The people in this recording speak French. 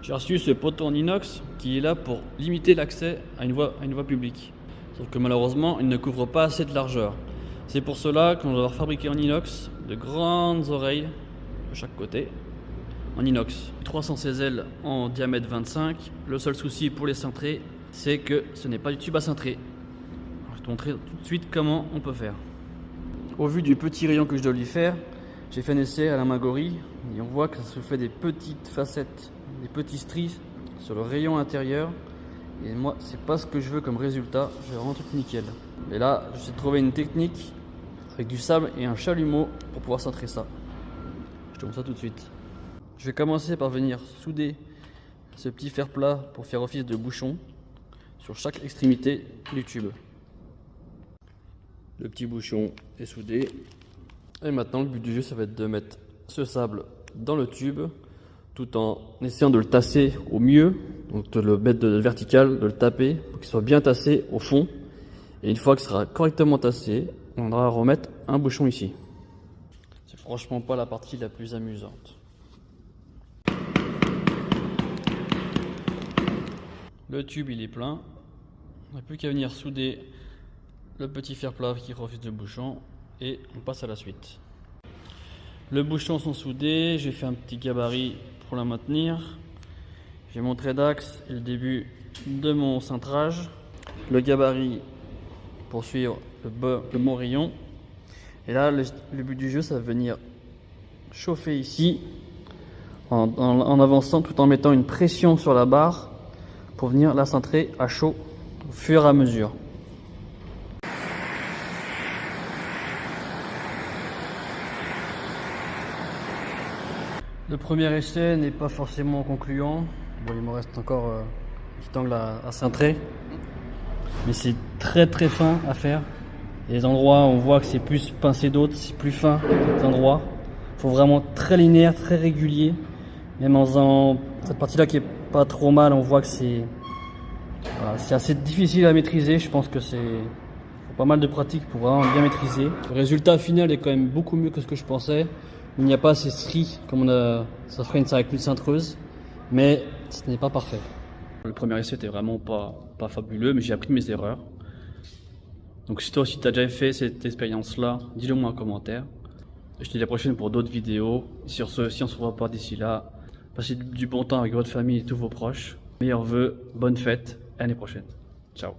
J'ai reçu ce poteau en inox qui est là pour limiter l'accès à une voie publique. Sauf que malheureusement, il ne couvre pas assez de largeur. C'est pour cela qu'on va devoir fabriquer en inox de grandes oreilles de chaque côté en inox. 316 L en diamètre 25. Le seul souci pour les cintrés, c'est que ce n'est pas du tube à cintrer. Alors, je vais te montrer tout de suite comment on peut faire. Au vu du petit rayon que je dois lui faire, j'ai fait un essai à la main gorille et on voit que ça se fait des petites facettes, des petits stries sur le rayon intérieur. Et moi, c'est pas ce que je veux comme résultat. J'ai vraiment tout nickel. Et là, j'ai trouvé une technique avec du sable et un chalumeau pour pouvoir cintrer ça. Je te montre ça tout de suite. Je vais commencer par venir souder ce petit fer plat pour faire office de bouchon sur chaque extrémité du tube. Le petit bouchon est soudé. Et maintenant, le but du jeu, ça va être de mettre ce sable dans le tube tout en essayant de le tasser au mieux. Donc de le mettre de vertical, de le taper pour qu'il soit bien tassé au fond. Et une fois qu'il sera correctement tassé, on va remettre un bouchon ici. C'est franchement pas la partie la plus amusante. Le tube il est plein. On n'a plus qu'à venir souder le petit fer plat qui refuse de bouchon et on passe à la suite. Les bouchons sont soudés, j'ai fait un petit gabarit pour la maintenir. J'ai mon trait d'axe et le début de mon cintrage. Le gabarit pour suivre le bon rayon. Et là, le but du jeu, ça va venir chauffer ici en avançant tout en mettant une pression sur la barre pour venir la cintrer à chaud au fur et à mesure. Le premier essai n'est pas forcément concluant. Bon, il me reste encore un petit angle à cintrer. Mais c'est très fin à faire. Il y a des endroits où on voit que c'est plus pincé, d'autres c'est plus fin. Des endroits, il faut vraiment très linéaire, très régulier. Même en faisant cette partie-là qui est pas trop mal, on voit que c'est assez difficile à maîtriser. Je pense que c'est pas mal de pratique pour vraiment bien maîtriser. Le résultat final est quand même beaucoup mieux que ce que je pensais. Il n'y a pas ces stries comme ça ferait avec une cintreuse, mais ce n'est pas parfait. Le premier essai était vraiment pas fabuleux, mais j'ai appris de mes erreurs. Donc si toi aussi tu as déjà fait cette expérience-là, dis-le moi en commentaire. Je te dis à la prochaine pour d'autres vidéos. Sur ce, si on ne se revoit pas d'ici là, passez du bon temps avec votre famille et tous vos proches. Meilleurs vœux, bonne fête, à l'année prochaine. Ciao.